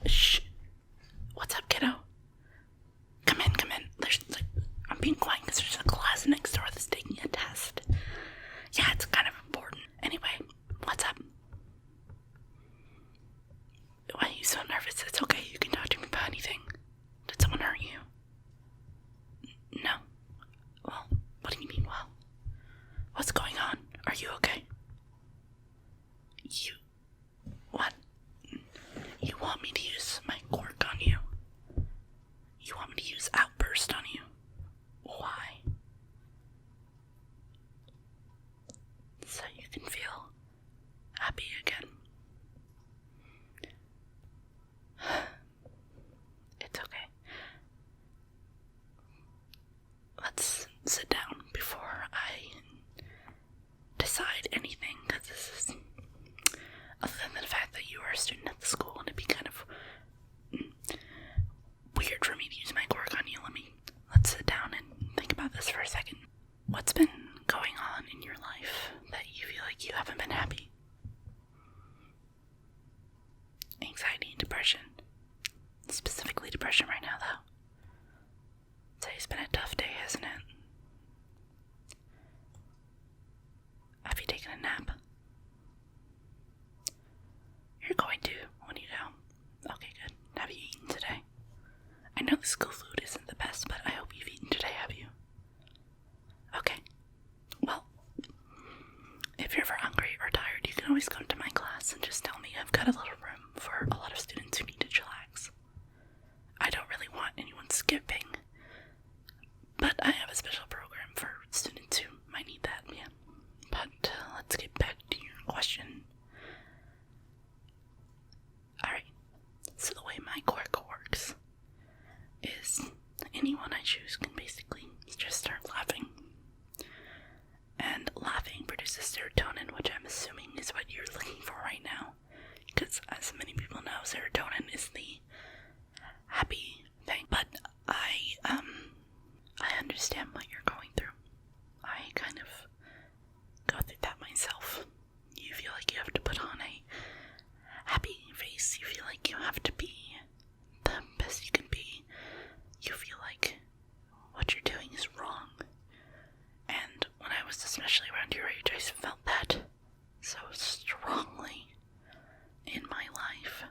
Shh. What's up, kiddo? Come in. I'm being quiet because there's a class next door that's taking a test. Yeah, it's kind of important. Anyway, what's up? Why are you so nervous? It's okay, you can talk to me about anything. Did someone hurt you? No. Well, what do you mean, well? What's going on? Are you okay? What? You want me to use my quirk on you? You want me to use outburst on you? Why? So you can feel happy again. It's okay. Let's sit down before I decide anything, because this is, other than the fact that you are a student at the school, and it'd be kind of weird for me to use my quirk on you. Let's sit down and think about this for a second. What's been going on in your life that you feel like you haven't been happy? Anxiety and depression. Specifically depression right now, though. Today's been a tough day, hasn't it? Have you taken a nap? You're going to when you go. Okay, good. Have you eaten today? I know the school food isn't the best, but I hope you've eaten today, have you? Okay. Well, if you're ever hungry or tired, you can always come to my class and just tell me. I've got a little room for a lot of students who need to chillax. I don't really want anyone skipping, but I have a special program for students who might need that, yeah. But let's get back to your question. Alright, so the way my quirk works is anyone I choose can basically just start laughing. And laughing produces serotonin, which I'm assuming is what you're looking for right now. Because as many people know, serotonin is the happy thing. But I understand what you're going through. I kind of go through that myself. You feel like you have to put on a happy face. You feel like you have to be the best you can be. You feel like what you're doing is wrong. And when I was especially around your age, I felt that so strongly in my life.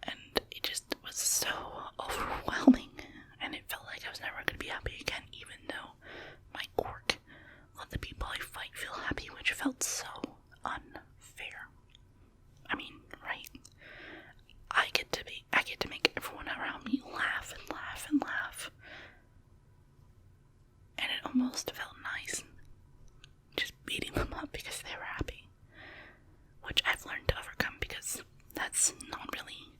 And it just was so overwhelming. And it felt like I was never going to be happy again, even though my quirk let the people I fight feel happy, which felt so unfair. I mean, right? I get to make everyone around me laugh and laugh and laugh. And it almost felt nice just beating them up because they were happy. Which I've learned to overcome because that's not really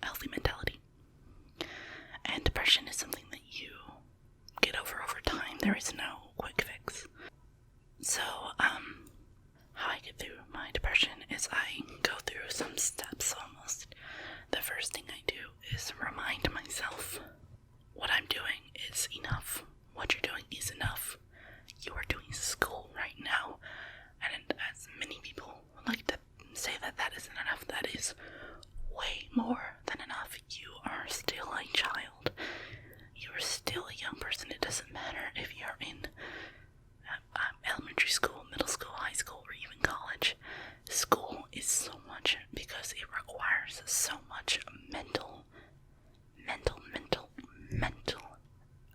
a healthy mentality. And depression is something that you get over time. There is no quick fix. So, how I get through my depression is I go through some steps almost. The first thing I do is remind myself what I'm doing is enough. What you're doing is enough. You are doing school right now. And as many people like to say that that isn't enough, that is way more than enough. You are still a child. You are still a young person. It doesn't matter if you're in elementary school, middle school, high school, or even college. School is so much because it requires so much mental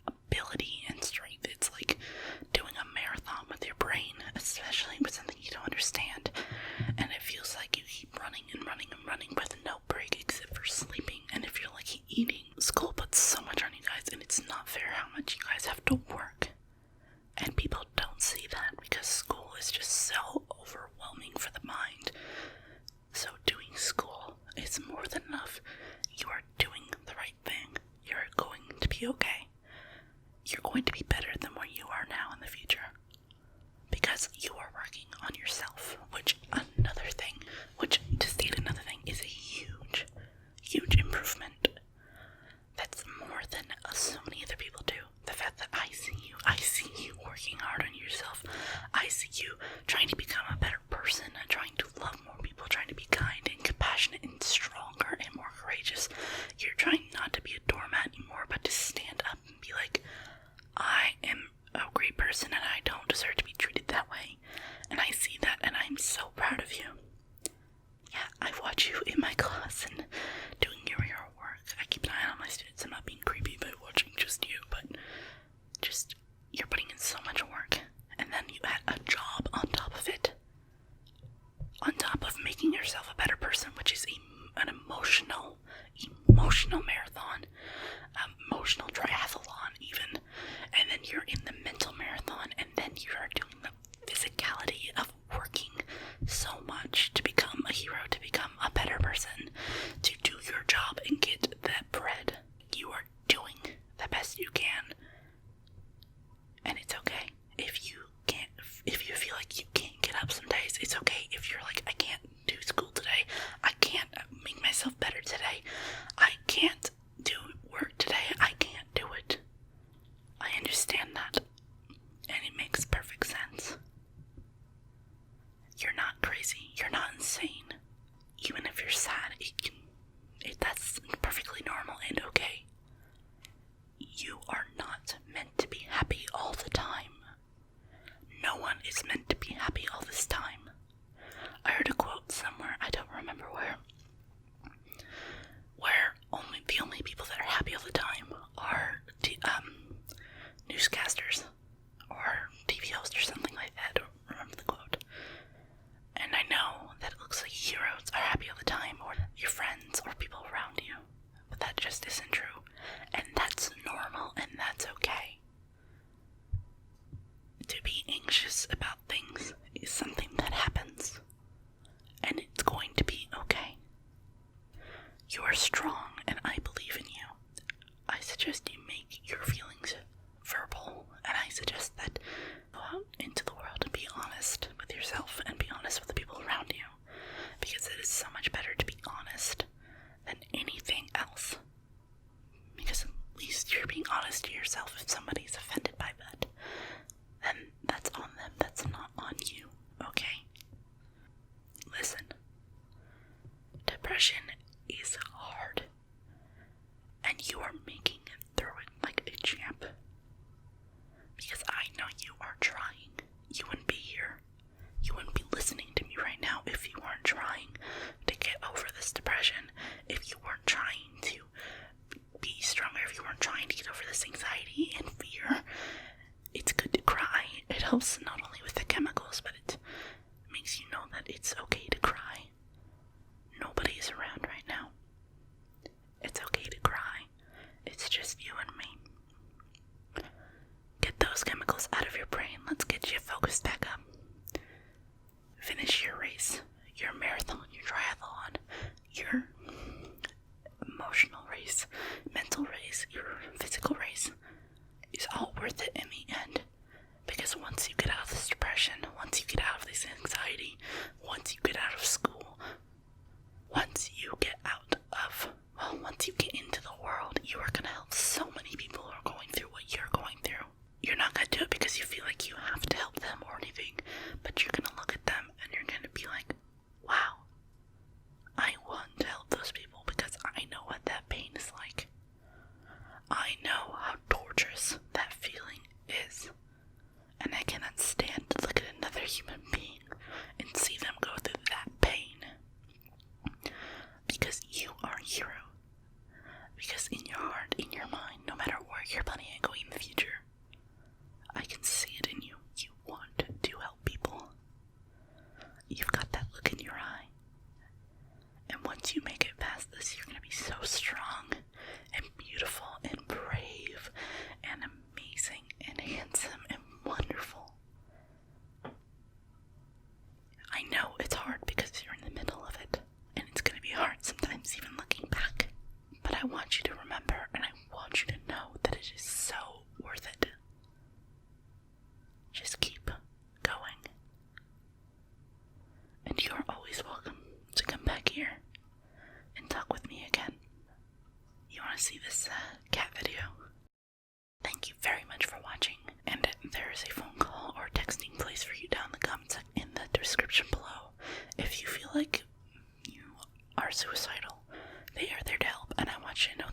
ability and strength. It's like doing a marathon with your brain, especially with something you don't understand. And it feels like you keep running and running and running with no break except for sleeping. And if you're like eating, school puts so much on you guys, and it's not fair how much you guys have to work. And people don't see that because school is just so overwhelming for the mind. So doing school is more than enough. You are doing the right thing. You're going to be okay. You're going to be better than where you are now in the future. Because you are working on yourself. Which to state another thing, is a huge improvement. That's more than so many other people do. The fact that I see you working hard on yourself. I see you trying to become a better person, trying to love more people, trying to be kind and compassionate and stronger and you're sad, that's perfectly normal and okay. You are not meant to be happy all the time. No one is meant to be happy all this time. I heard a quote somewhere, I don't remember where the only people that are happy all the time are newscasters or TV hosts or something like that. I don't remember the quote. And I know that it looks like heroes are happy all the time, or your friends or people around you, but that just isn't true. And that's normal, and that's okay. To be anxious about things is something that happens, and it's going to be okay. You are strong, and I believe in you. I suggest you make your feelings verbal, and I suggest that go out into the world and be honest with yourself and be honest with the people around you, because it is so much better to be honest than anything else. Because at least you're being honest to yourself. If somebody's offended by that, then that's on them, that's not on you, okay? Listen, depression is hard, and you are making it through it like a champ. Because I know you are trying. You wouldn't be here. You wouldn't be listening to me right now if you weren't trying to get over this depression, if you weren't trying to be stronger, if you weren't trying to get over this anxiety and fear. It's good to cry. It helps not only with the chemicals, but it makes you know that it's okay to cry. Nobody is around right now. It's okay to cry. It's just you and me. Get those chemicals out of your brain. Let's get you focused back up. Finish your race, your marathon, your triathlon, your emotional race, mental race, your physical race. Is all worth it in the end. Because once you get out of this depression, once you get out of this anxiety, once you get out of school, once you get into the world, you are going to help so many people who are going through what you're going through. You're not going to do it because you feel like you have to help them or anything, but you're going to look at them and you're going to be like, wow, I want to help those people because I know what that pain is like. I know how torturous that feeling is, and I cannot stand to look at another human being and see them go through that pain. Because you are a hero. Because in your heart, in your mind, no matter where you're planning on going in the future, I can see it in you. You want to help people. You've got that look in your eye. And once you make it past this, you're going to be so strong and beautiful and brave and amazing and handsome and wonderful. I know it's hard because you're in the middle of it, and it's going to be hard sometimes even looking back. But I want you to remember, and I want you to know that it is so worth it. Just keep going. And you are always welcome to come back here and talk with me again. You want to see this cat video? Thank you very much for watching, and there is a phone call or texting place for you down the comments in the description below. If you feel like you are suicidal, they are there to help, and I want you to know